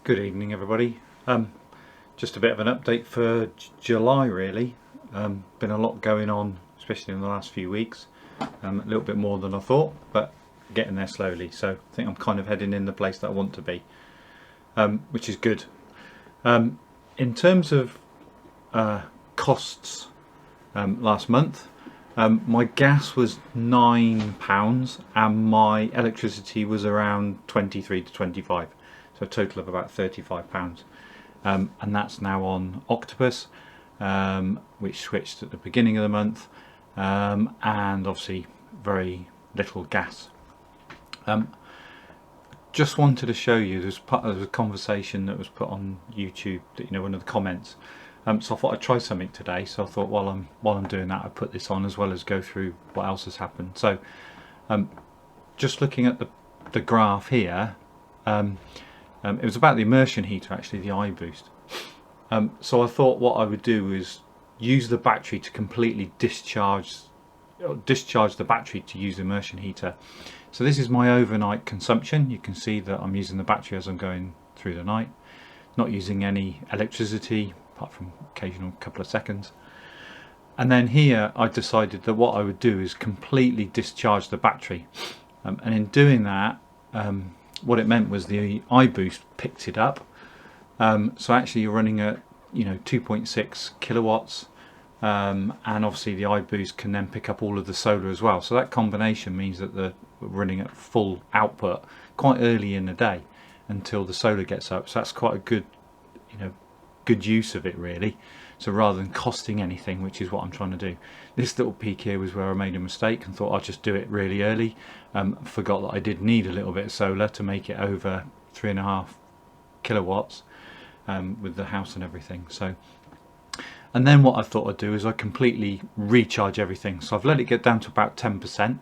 Good evening, everybody. Just a bit of an update for July, really. Been a lot going on, especially in the last few weeks. A little bit more than I thought, but getting there slowly. So I think I'm kind of heading in the place that I want to be, which is good. In terms of costs, last month, my gas was £9 and my electricity was around 23 to 25. So a total of about £35, and that's now on Octopus, which switched at the beginning of the month, and obviously very little gas. Just wanted to show you, there's part of a conversation that was put on YouTube, one of the comments. So I thought I'd try something today. So I thought while I'm doing that, I'd put this on as well as go through what else has happened. So just looking at the graph here. It was about the immersion heater, actually, the iBoost. So I thought what I would do is use the battery to completely discharge the battery to use the immersion heater. So this is my overnight consumption. You can see that I'm using the battery as I'm going through the night, not using any electricity apart from occasional couple of seconds. And then here I decided that what I would do is completely discharge the battery, and in doing that, what it meant was the iBoost picked it up. So actually you're running at 2.6 kilowatts, and obviously the iBoost can then pick up all of the solar as well. So that combination means that we're running at full output quite early in the day until the solar gets up. So that's quite a good good use of it, really. So rather than costing anything, which is what I'm trying to do. This little peak here was where I made a mistake and thought I'd just do it really early. Forgot that I did need a little bit of solar to make it over 3.5 kilowatts with the house and everything. So, and then what I thought I'd do is I completely recharge everything. So I've let it get down to about 10%,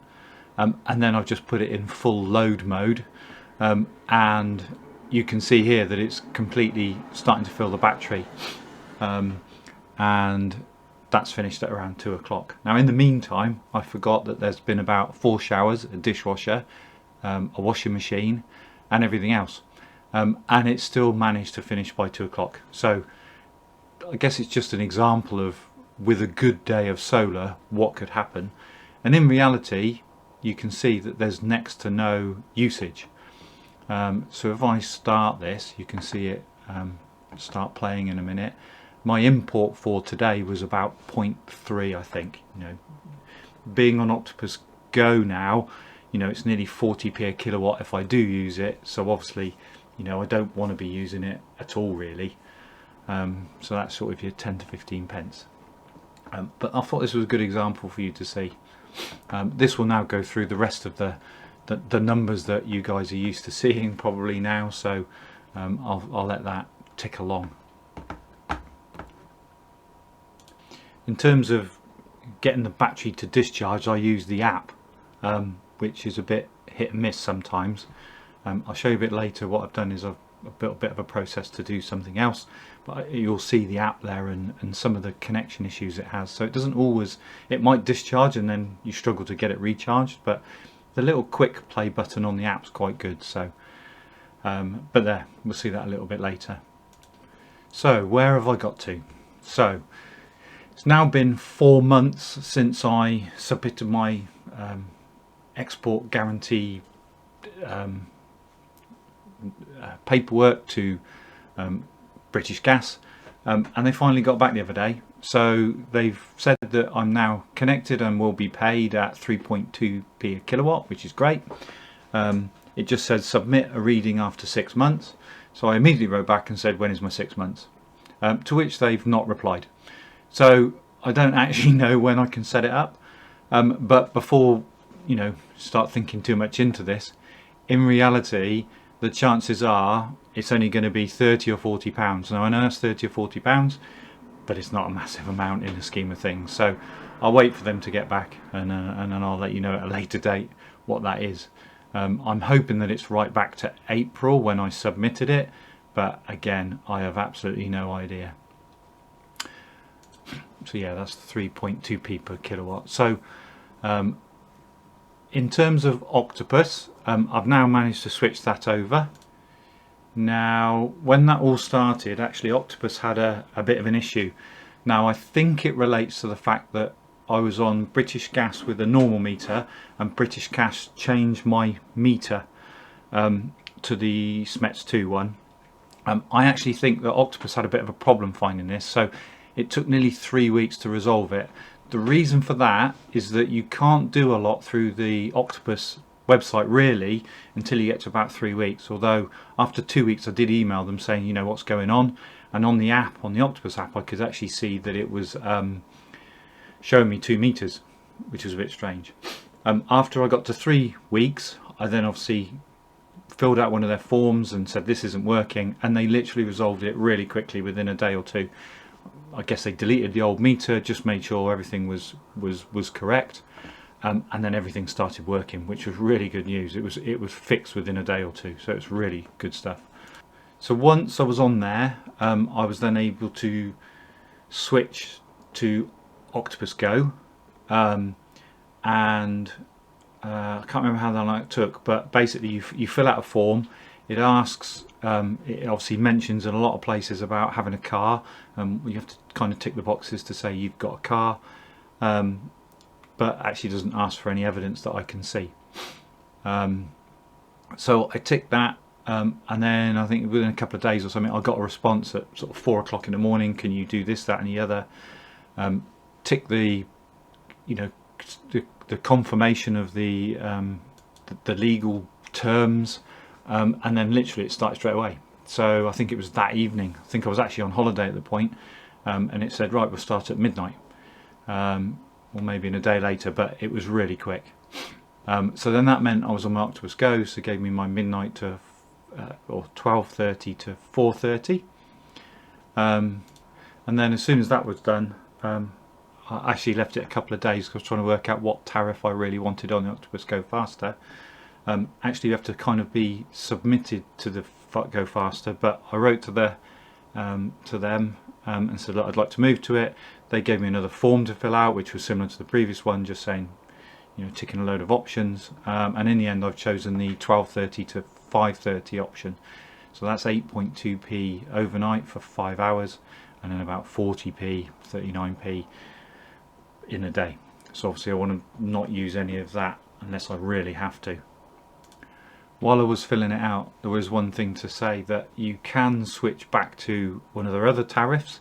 and then I've just put it in full load mode, and you can see here that it's completely starting to fill the battery. And that's finished at around 2 o'clock. Now in the meantime, I forgot that there's been about 4 showers, a dishwasher, a washing machine and everything else, and it still managed to finish by 2 o'clock. So I guess it's just an example of, with a good day of solar, what could happen. And in reality you can see that there's next to no usage. So if I start this, you can see it start playing in a minute. My import for today was about 0.3, I think. Being on Octopus Go now, it's nearly 40p a kilowatt if I do use it. So obviously, I don't want to be using it at all, really. So that's sort of your 10 to 15 pence. But I thought this was a good example for you to see. This will now go through the rest of the numbers that you guys are used to seeing probably now. So I'll let that tick along. In terms of getting the battery to discharge, I use the app, which is a bit hit and miss sometimes. I'll show you a bit later. What I've done is I've built a bit of a process to do something else, but you'll see the app there and some of the connection issues it has. So it doesn't always, it might discharge and then you struggle to get it recharged, but the little quick play button on the app's quite good. So but there, we'll see that a little bit later. So where have I got to? So it's now been 4 months since I submitted my export guarantee paperwork to British Gas, and they finally got back the other day. So they've said that I'm now connected and will be paid at 3.2p a kilowatt, which is great. It just says submit a reading after 6 months. So I immediately wrote back and said, when is my 6 months? To which they've not replied. So I don't actually know when I can set it up. But before start thinking too much into this, in reality the chances are it's only going to be 30 or 40 pounds. Now I know that's 30 or 40 pounds, but it's not a massive amount in the scheme of things. So I'll wait for them to get back, and then I'll let you know at a later date what that is. I'm hoping that it's right back to April when I submitted it, but again I have absolutely no idea. So yeah, that's 3.2p per kilowatt. So in terms of Octopus, I've now managed to switch that over. Now, when that all started, actually Octopus had a bit of an issue. Now, I think it relates to the fact that I was on British Gas with a normal meter, and British Gas changed my meter to the SMETS 2 one. I actually think that Octopus had a bit of a problem finding this, so it took nearly 3 weeks to resolve it. The reason for that is that you can't do a lot through the Octopus website really until you get to about 3 weeks, although after 2 weeks I did email them saying, you know, what's going on, and on the app, on the Octopus app, I could actually see that it was showing me 2 meters, which was a bit strange. After I got to 3 weeks, I then obviously filled out one of their forms and said this isn't working, and they literally resolved it really quickly within a day or two. I guess they deleted the old meter, just made sure everything was correct, and then everything started working, which was really good news. It was fixed within a day or two, so it's really good stuff. So once I was on there, I was then able to switch to Octopus Go, and I can't remember how long it took, but basically you fill out a form. It asks, it obviously mentions in a lot of places about having a car. You have to kind of tick the boxes to say you've got a car, but actually doesn't ask for any evidence that I can see. So I ticked that, and then I think within a couple of days or something I got a response at sort of 4 o'clock in the morning. Can you do this, that and the other? Tick the, you know, the confirmation of the legal terms, and then literally it started straight away. So I think it was that evening, I think I was actually on holiday at the point, and it said, right, we'll start at midnight, or maybe in a day later, but it was really quick. So then that meant I was on my Octopus Go, so it gave me my midnight to or 12:30 to 4:30, and then as soon as that was done, I actually left it a couple of days because I was trying to work out what tariff I really wanted on the Octopus Go Faster. Actually, you have to kind of be submitted to the Go Faster, but I wrote to them and said, look, I'd like to move to it. They gave me another form to fill out, which was similar to the previous one, just saying, you know, ticking a load of options. And in the end, I've chosen the 12:30 to 5:30 option. So that's 8.2p overnight for 5 hours, and then about 40p, 39p in a day. So obviously I want to not use any of that unless I really have to. While I was filling it out, there was one thing to say, that you can switch back to one of their other tariffs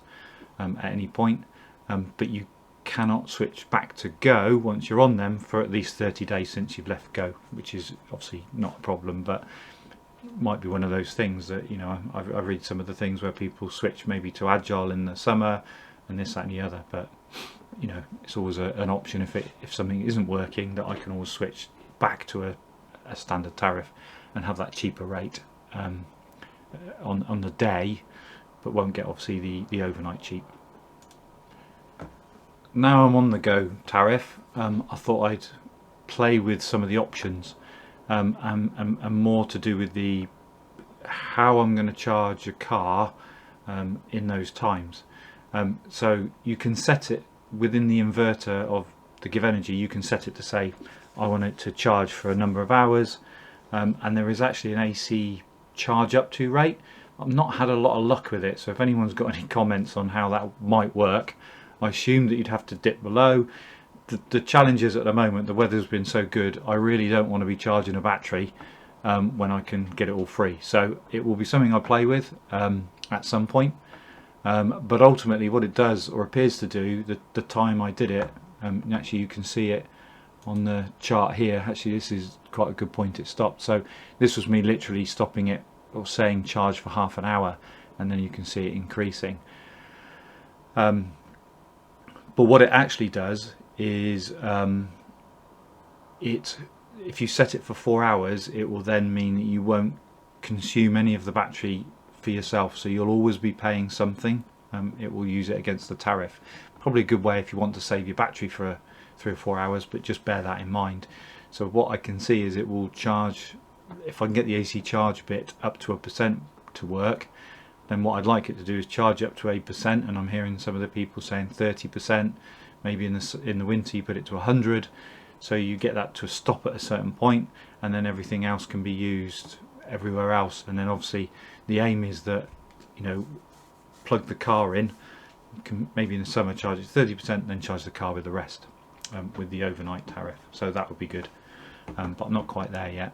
at any point, but you cannot switch back to Go once you're on them for at least 30 days since you've left Go, which is obviously not a problem, but might be one of those things that, you know, I read some of the things where people switch maybe to Agile in the summer and this, that and the other, but you know, it's always an option if something isn't working, that I can always switch back to a standard tariff and have that cheaper rate on the day, but won't get obviously the overnight cheap. Now I'm on the Go tariff, I thought I'd play with some of the options, and more to do with the how I'm going to charge a car in those times. So you can set it within the inverter of the Givenergy. You can set it to say I want it to charge for a number of hours, and there is actually an AC charge up to rate. I've not had a lot of luck with it, so if anyone's got any comments on how that might work, I assume that you'd have to dip below. The challenge is, at the moment the weather's been so good, I really don't want to be charging a battery when I can get it all free. So it will be something I play with at some point. But ultimately what it does, or appears to do, the time I did it, and actually you can see it on the chart here, actually this is quite a good point it stopped. So this was me literally stopping it, or saying charge for half an hour, and then you can see it increasing. But what it actually does is, if you set it for 4 hours, it will then mean that you won't consume any of the battery for yourself, so you'll always be paying something. It will use it against the tariff. Probably a good way if you want to save your battery for 3 or 4 hours, but just bear that in mind. So what I can see is it will charge, if I can get the AC charge bit up to 1% to work, then what I'd like it to do is charge up to 8%, and I'm hearing some of the people saying 30%. Maybe in the winter you put it to 100, so you get that to stop at a certain point, and then everything else can be used everywhere else. And then obviously the aim is that, you know, plug the car in, you can maybe in the summer charge it 30%, then charge the car with the rest, with the overnight tariff. So that would be good, but I'm not quite there yet.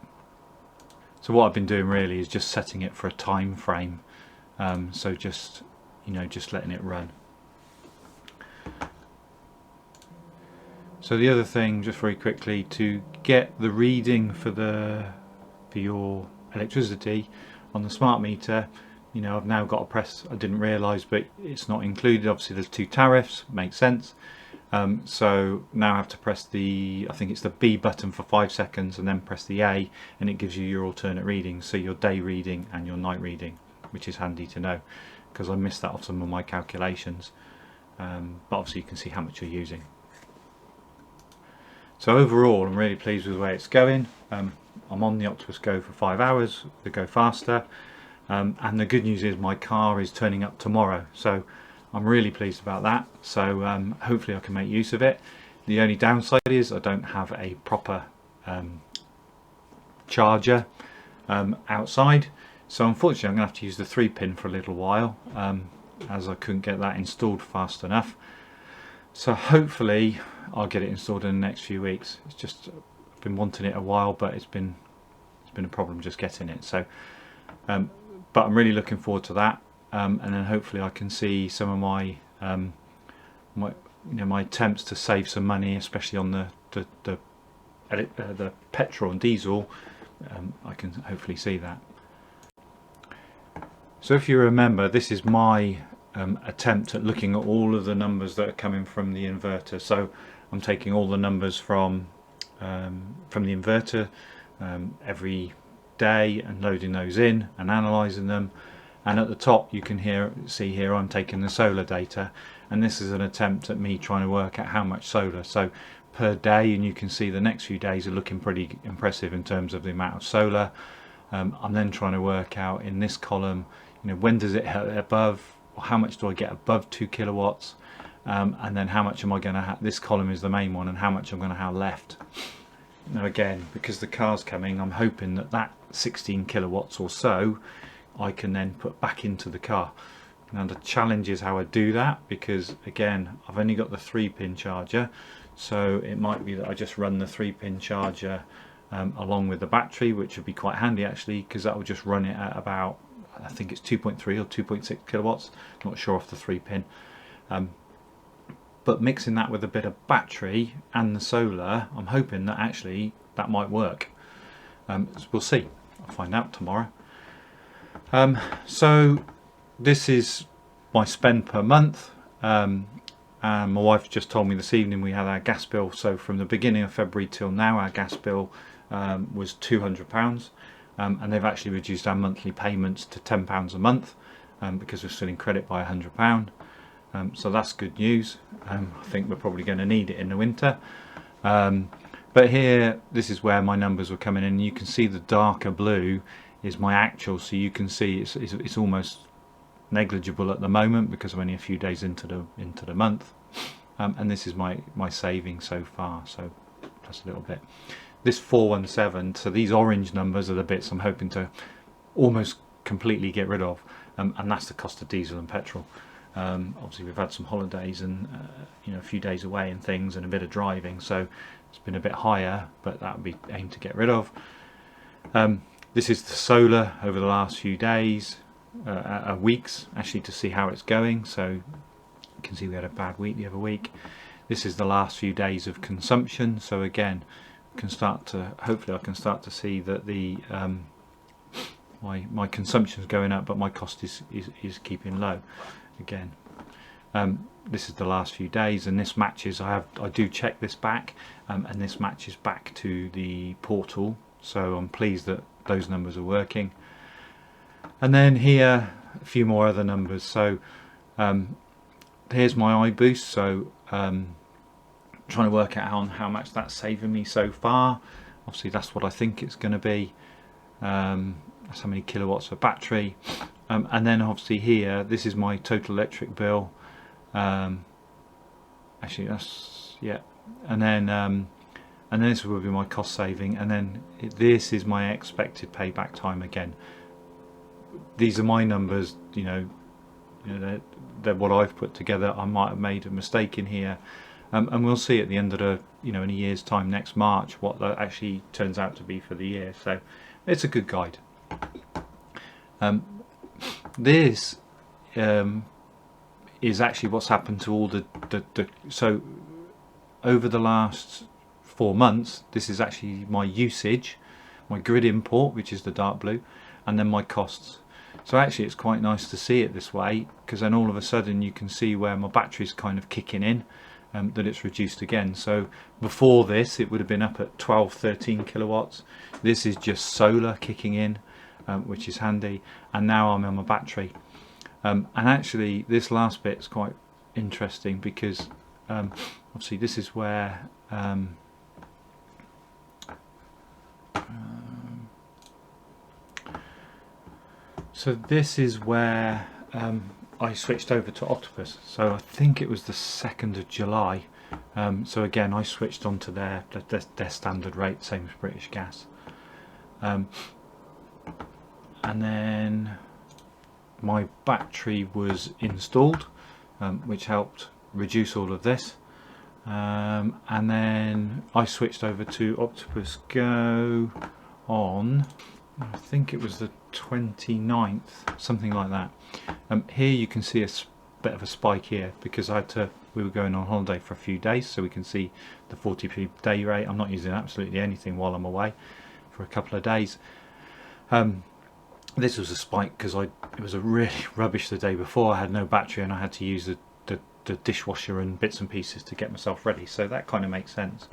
So what I've been doing really is just setting it for a time frame, so just, you know, just letting it run. So the other thing, just very quickly, to get the reading for your electricity on the smart meter, you know, I've now got to press, I didn't realise, but it's not included. Obviously there's 2 tariffs, makes sense. So now I have to press I think it's the B button for 5 seconds, and then press the A, and it gives you your alternate readings, so your day reading and your night reading, which is handy to know because I missed that off some of my calculations. But obviously you can see how much you're using. So overall I'm really pleased with the way it's going. I'm on the Octopus Go for 5 hours, the Go Faster, and the good news is my car is turning up tomorrow, so I'm really pleased about that. So hopefully I can make use of it. The only downside is I don't have a proper charger outside, so unfortunately I'm going to have to use the 3-pin for a little while, as I couldn't get that installed fast enough. So hopefully I'll get it installed in the next few weeks. It's just, I've been wanting it a while, but it's been a problem just getting it. So but I'm really looking forward to that. And then hopefully I can see some of my my attempts to save some money, especially on the petrol and diesel. I can hopefully see that. So if you remember, this is my attempt at looking at all of the numbers that are coming from the inverter. So I'm taking all the numbers from the inverter every day and loading those in and analysing them. And at the top you can see here I'm taking the solar data, and this is an attempt at me trying to work out how much solar, so per day, and you can see the next few days are looking pretty impressive in terms of the amount of solar. I'm then trying to work out in this column, you know, when does it hit above, or how much do I get above 2 kilowatts, and then how much am I going to have, this column is the main one, and how much I'm going to have left. Now again, because the car's coming, I'm hoping that 16 kilowatts or so I can then put back into the car. Now the challenge is how I do that, because again I've only got the 3-pin charger, so it might be that I just run the 3-pin charger along with the battery, which would be quite handy actually, because that will just run it at about, I think it's 2.3 or 2.6 kilowatts, not sure off the 3-pin. But mixing that with a bit of battery and the solar, I'm hoping that actually that might work. We'll see, I'll find out tomorrow. So this is my spend per month, and my wife just told me this evening we had our gas bill, so from the beginning of February till now our gas bill was £200, and they've actually reduced our monthly payments to £10 a month, because we're still in credit by £100, so that's good news. I think we're probably going to need it in the winter. But here, this is where my numbers were coming in. You can see the darker blue is my actual, so you can see it's almost negligible at the moment because I'm only a few days into the month, and this is my savings so far, so plus a little bit. This 417, so these orange numbers are the bits I'm hoping to almost completely get rid of, and that's the cost of diesel and petrol. Obviously we've had some holidays and you know, a few days away and things, and a bit of driving, so it's been a bit higher, but that would be aimed to get rid of. This is the solar over the last few days, weeks actually, to see how it's going. So you can see we had a bad week the other week. This is the last few days of consumption, so again can start to, hopefully I can start to see that the my consumption is going up, but my cost is keeping low again. This is the last few days, and this matches, I do check this back, and this matches back to the portal, so I'm pleased that those numbers are working. And then here a few more other numbers. So here's my iBoost, so trying to work out on how much that's saving me so far. Obviously that's what I think it's going to be. That's how many kilowatts of battery, and then obviously here this is my total electric bill. Actually that's, yeah, and then and then this will be my cost saving, and then this is my expected payback time again. These are my numbers, they're what I've put together. I might have made a mistake in here, and we'll see at the end of the, in a year's time, next March, what that actually turns out to be for the year. So it's a good guide. This is actually what's happened to all so over the last 4 months, this is actually my usage, my grid import, which is the dark blue, and then my costs. So actually it's quite nice to see it this way, because then all of a sudden you can see where my battery's kind of kicking in, that it's reduced again. So before this it would have been up at 12-13 kilowatts. This is just solar kicking in, which is handy, and now I'm on my battery. And actually this last bit is quite interesting, because obviously this is where so this is where I switched over to Octopus. So I think it was the 2nd of July. So again, I switched onto their standard rate, same as British Gas. And then my battery was installed, which helped reduce all of this. And then I switched over to Octopus Go on, I think it was the 29th, something like that. Here you can see a bit of a spike here, because we were going on holiday for a few days, so we can see the 40p day rate. I'm not using absolutely anything while I'm away for a couple of days. This was a spike because it was a really rubbish the day before. I had no battery and I had to use the dishwasher and bits and pieces to get myself ready, so that kind of makes sense.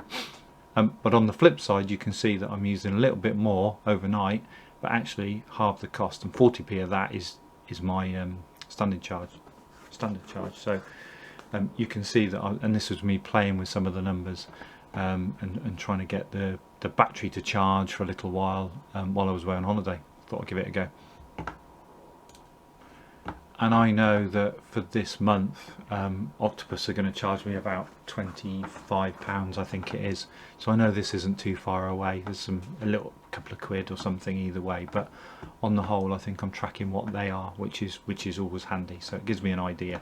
But on the flip side, you can see that I'm using a little bit more overnight, but actually half the cost, and 40p of that is my standard charge. So you can see that, and this was me playing with some of the numbers, and trying to get the battery to charge for a little while I was away on holiday. Thought I'd give it a go. And I know that for this month, Octopus are going to charge me about £25, I think it is. So I know this isn't too far away. There's a little couple of quid or something either way, but on the whole, I think I'm tracking what they are, which is always handy. So it gives me an idea.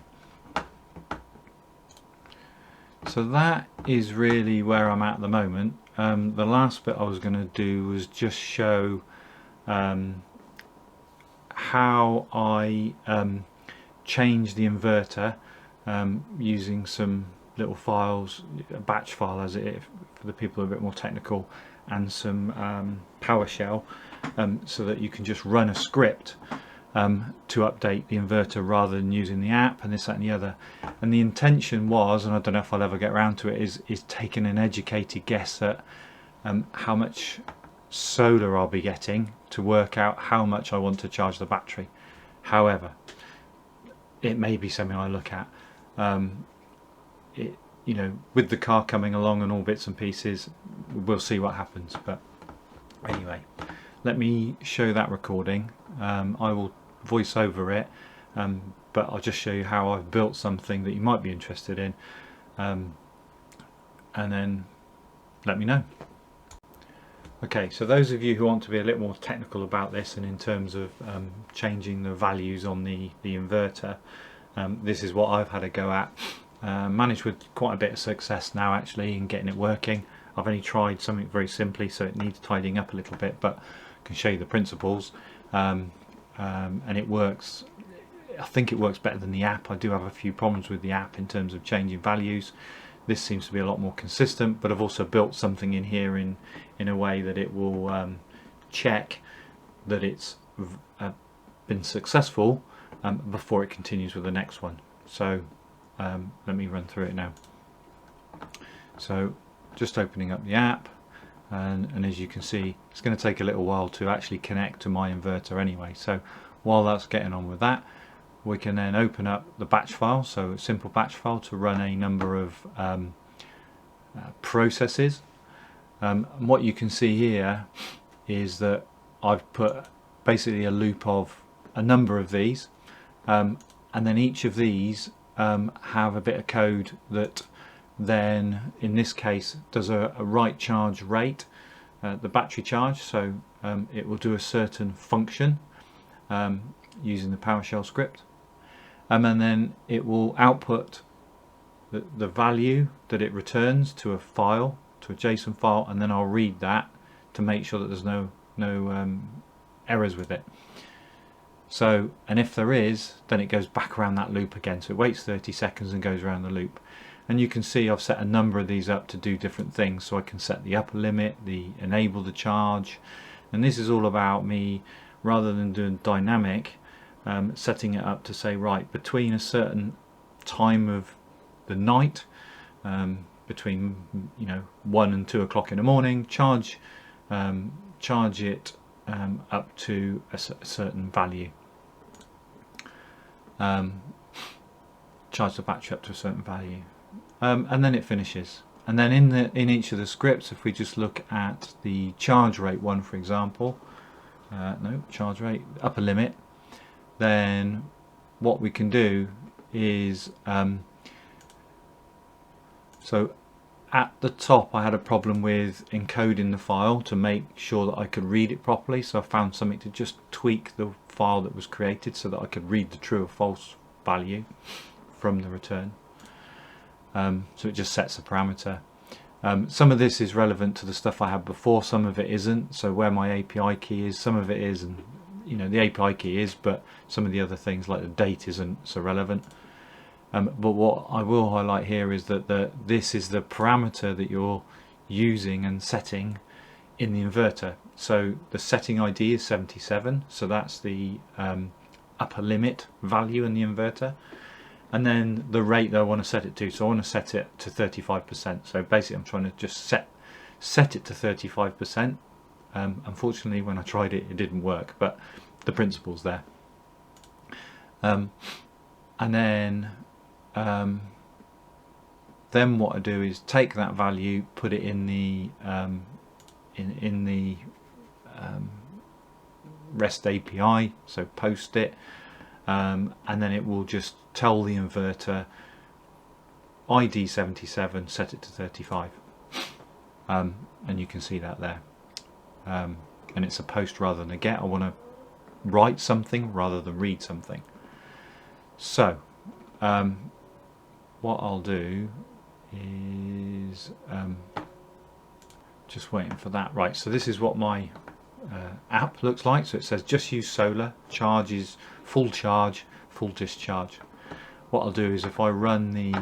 So that is really where I'm at the moment. The last bit I was going to do was just show how I change the inverter using some little files, a batch file as it is for the people who are a bit more technical, and some PowerShell, so that you can just run a script to update the inverter rather than using the app and this, that and the other. And the intention was, and I don't know if I'll ever get around to it, is taking an educated guess at how much solar I'll be getting to work out how much I want to charge the battery. However, it may be something I look at. With the car coming along and all bits and pieces, we'll see what happens. But anyway, let me show that recording. I will voice over it, but I'll just show you how I've built something that you might be interested in, and then let me know. Okay, so those of you who want to be a little more technical about this, and in terms of changing the values on the inverter, this is what I've had a go at. Managed with quite a bit of success now actually in getting it working. I've only tried something very simply, so it needs tidying up a little bit, but I can show you the principles, and it works. I think it works better than the app. I do have a few problems with the app in terms of changing values. This seems to be a lot more consistent, but I've also built something in here in a way that it will check that it's been successful before it continues with the next one. So let me run through it now. So just opening up the app, and as you can see, it's going to take a little while to actually connect to my inverter anyway. So while that's getting on with that, we can then open up the batch file, so a simple batch file to run a number of processes. And what you can see here is that I've put basically a loop of a number of these, and then each of these have a bit of code that then in this case does a right charge rate, the battery charge, so it will do a certain function using the PowerShell script, and then it will output the value that it returns to a file, to a JSON file, and then I'll read that to make sure that there's no errors with it. So, and if there is, then it goes back around that loop again. So it waits 30 seconds and goes around the loop. And you can see I've set a number of these up to do different things. So I can set the upper limit, enable the charge, and this is all about me, rather than doing dynamic, setting it up to say, right, between a certain time of the night, between 1 and 2 o'clock in the morning, charge it up to a certain value, charge the battery up to a certain value, and then it finishes. And then in each of the scripts, if we just look at the charge rate one, for example, charge rate upper limit, then what we can do is so at the top I had a problem with encoding the file to make sure that I could read it properly, so I found something to just tweak the file that was created so that I could read the true or false value from the return. So it just sets a parameter. Some of this is relevant to the stuff I had before, some of it isn't. So where my API key is, some of it is, and the API key is, but some of the other things like the date isn't so relevant. But what I will highlight here is that this is the parameter that you're using and setting in the inverter. So the setting ID is 77, so that's the upper limit value in the inverter. And then the rate that I want to set it to, so I want to set it to 35%. So basically I'm trying to just set it to 35%. Unfortunately, when I tried it, it didn't work, but the principle's there. And then what I do is take that value, put it in the REST API, so post it, and then it will just tell the inverter ID 77, set it to 35, and you can see that there, and it's a post rather than a get. I want to write something rather than read something. So what I'll do is just waiting for that. Right, so this is what my app looks like. So it says just use solar, charge is full charge, full discharge. What I'll do is if I run the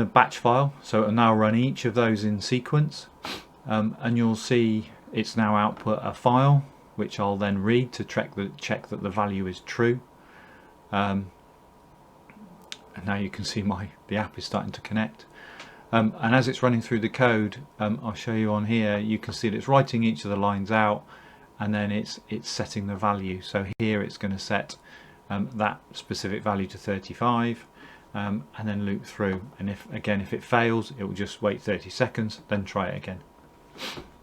batch file, so it'll now run each of those in sequence, and you'll see it's now output a file which I'll then read to check that the value is true. And now you can see the app is starting to connect, and as it's running through the code, I'll show you on here, you can see that it's writing each of the lines out, and then it's setting the value. So here it's going to set that specific value to 35, and then loop through, and if it fails, it will just wait 30 seconds, then try it again.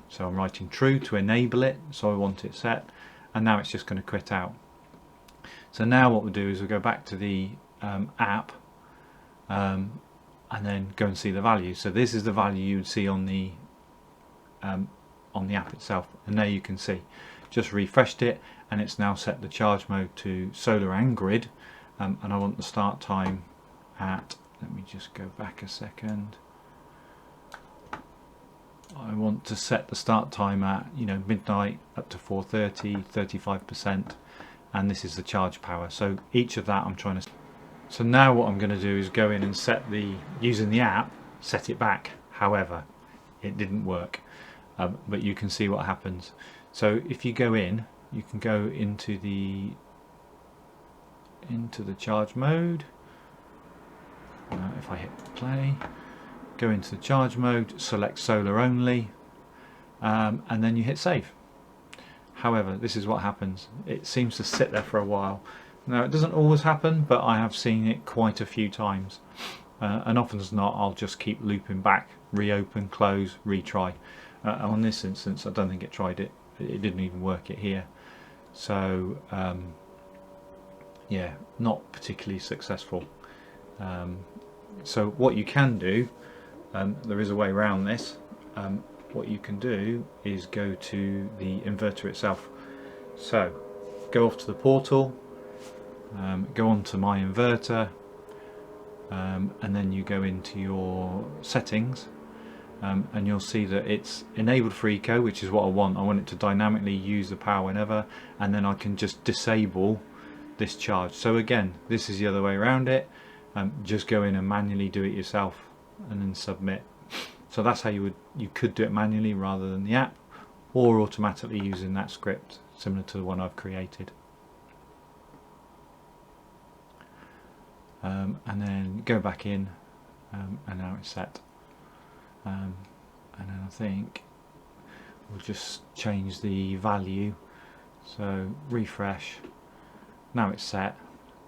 So I'm writing true to enable it, so I want it set, and now it's just going to quit out. So now what we'll do is we'll go back to the app, and then go and see the value. So this is the value you would see on the app itself, and there you can see just refreshed it, and it's now set the charge mode to solar and grid, and I want the start time at, let me just go back a second, I want to set the start time at midnight up to 4:30, 35%, and this is the charge power. So each of that I'm trying to. So now what I'm going to do is go in and set using the app, set it back. However, it didn't work, but you can see what happens. So if you go in, you can go into the charge mode. If I hit play, go into the charge mode, select solar only, and then you hit save. However, this is what happens. It seems to sit there for a while. Now, it doesn't always happen, but I have seen it quite a few times, and often as not I'll just keep looping back, reopen, close, retry. On this instance I don't think it tried it. It didn't even work it here. So yeah, not particularly successful. So what you can do, there is a way around this. What you can do is go to the inverter itself. So go off to the portal, go on to my inverter, and then you go into your settings, and you'll see that it's enabled for eco, which is what I want. I want it to dynamically use the power whenever, and then I can just disable this charge. So again, this is the other way around it. Just go in and manually do it yourself and then submit. So that's how you could do it manually rather than the app, or automatically using that script similar to the one I've created. And then go back in, and now it's set. And then I think we'll just change the value, so refresh. Now it's set,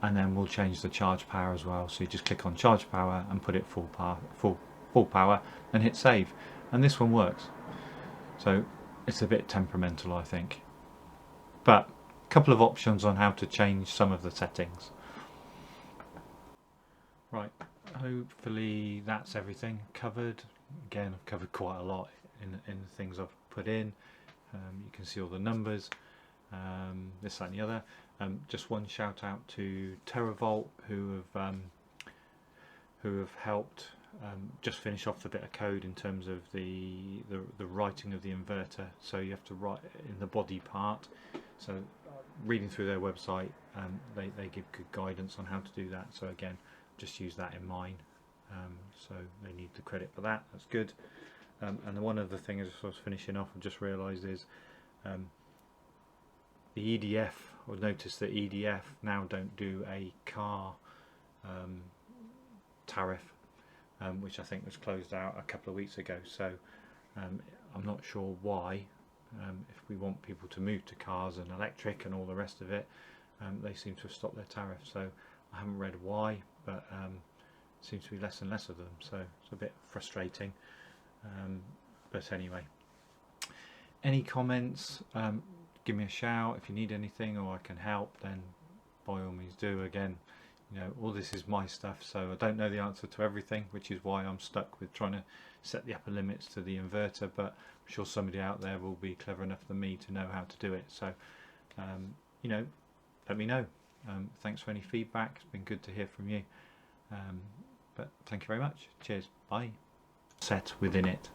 and then we'll change the charge power as well. So you just click on charge power and put it full power and hit save, and this one works. So it's a bit temperamental, I think, but a couple of options on how to change some of the settings. Right, hopefully that's everything covered. Again, I've covered quite a lot in the things I've put in. You can see all the numbers, this, that and the other. Just one shout out to TerraVolt, who have helped just finish off the bit of code in terms of the writing of the inverter. So you have to write in the body part. So reading through their website, they give good guidance on how to do that. So again, just use that in mine. So they need the credit for that. That's good. And one other thing as I was finishing off, I just realised is the EDF, or notice that EDF now don't do a car tariff, which I think was closed out a couple of weeks ago. So I'm not sure why. If we want people to move to cars and electric and all the rest of it, they seem to have stopped their tariff. So I haven't read why, but seems to be less and less of them. So it's a bit frustrating. But anyway, any comments? Give me a shout. If you need anything or I can help, then by all means do. Again, you know, all this is my stuff, so I don't know the answer to everything, which is why I'm stuck with trying to set the upper limits to the inverter, but I'm sure somebody out there will be clever enough than me to know how to do it. So you know, let me know. Thanks for any feedback. It's been good to hear from you, but thank you very much. Cheers. Bye. Set within it.